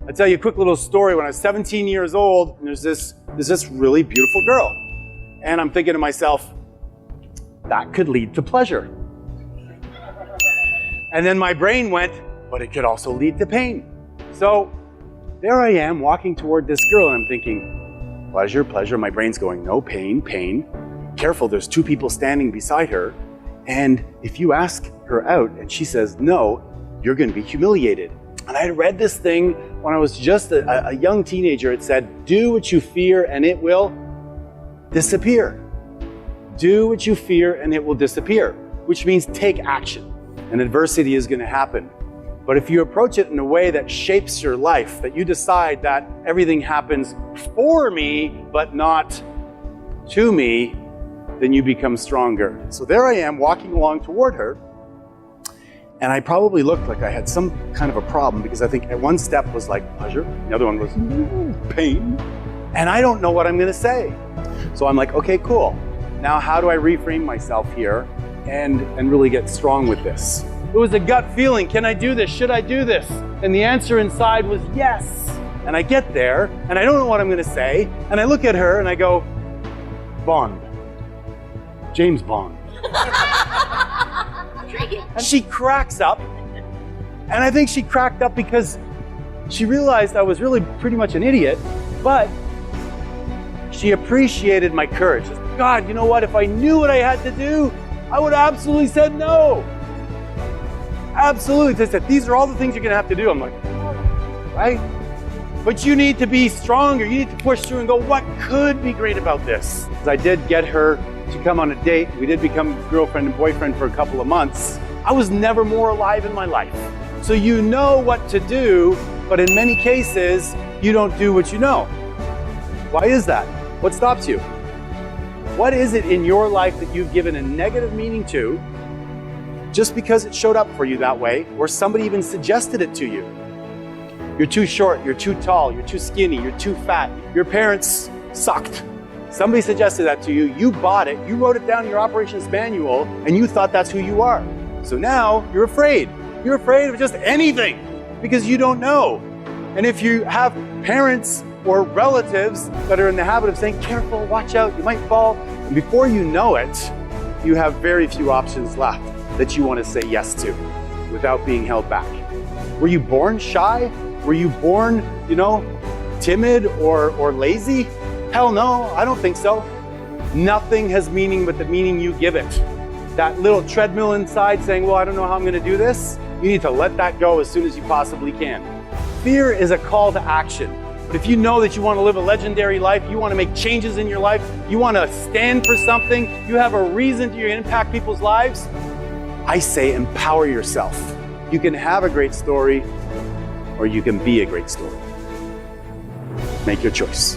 I'll tell you a quick little story. When I was 17 years old, and there's this really beautiful girl. And I'm thinking to myself, that could lead to pleasure. And then my brain went, but it could also lead to pain. So there I am walking toward this girl and I'm thinking, pleasure, pleasure. My brain's going, no, pain, pain. Careful, there's two people standing beside her. And if you ask her out and she says no, you're going to be humiliated. And I had read this thing when I was just a young teenager. It said, do what you fear and it will disappear. Do what you fear and it will disappear, which means take action. And adversity is going to happen. But if you approach it in a way that shapes your life, that you decide that everything happens for me, but not to me, then you become stronger. So there I am walking along toward her. And I probably looked like I had some kind of a problem because I think at one step was like pleasure, the other one was pain. And I don't know what I'm gonna say. So I'm like, okay, cool. Now how do I reframe myself here and really get strong with this? It was a gut feeling, can I do this? Should I do this? And the answer inside was yes. And I get there and I don't know what I'm gonna say. And I look at her and I go, Bond. James Bond. And she cracks up, and I think she cracked up because she realized I was really pretty much an idiot, but she appreciated my courage. She said, God, you know what? If I knew what I had to do, I would have absolutely said no. Absolutely. They said, these are all the things you're going to have to do. I'm like, right? But you need to be stronger. You need to push through and go, what could be great about this? Because I did get her to come on a date. We did become girlfriend and boyfriend for a couple of months. I was never more alive in my life. So you know what to do, but in many cases, you don't do what you know. Why is that? What stops you? What is it in your life that you've given a negative meaning to just because it showed up for you that way, or somebody even suggested it to you? You're too short, you're too tall, you're too skinny, you're too fat, your parents sucked. Somebody suggested that to you, you bought it, you wrote it down in your operations manual, and you thought that's who you are. So now you're afraid. You're afraid of just anything because you don't know. And if you have parents or relatives that are in the habit of saying, careful, watch out, you might fall, and before you know it, you have very few options left that you want to say yes to without being held back. Were you born shy? Were you born, timid or lazy? Hell no, I don't think so. Nothing has meaning but the meaning you give it. That little treadmill inside saying, well, I don't know how I'm going to do this. You need to let that go as soon as you possibly can. Fear is a call to action. But if you know that you want to live a legendary life, you want to make changes in your life, you want to stand for something, you have a reason to impact people's lives, I say empower yourself. You can have a great story or you can be a great story. Make your choice.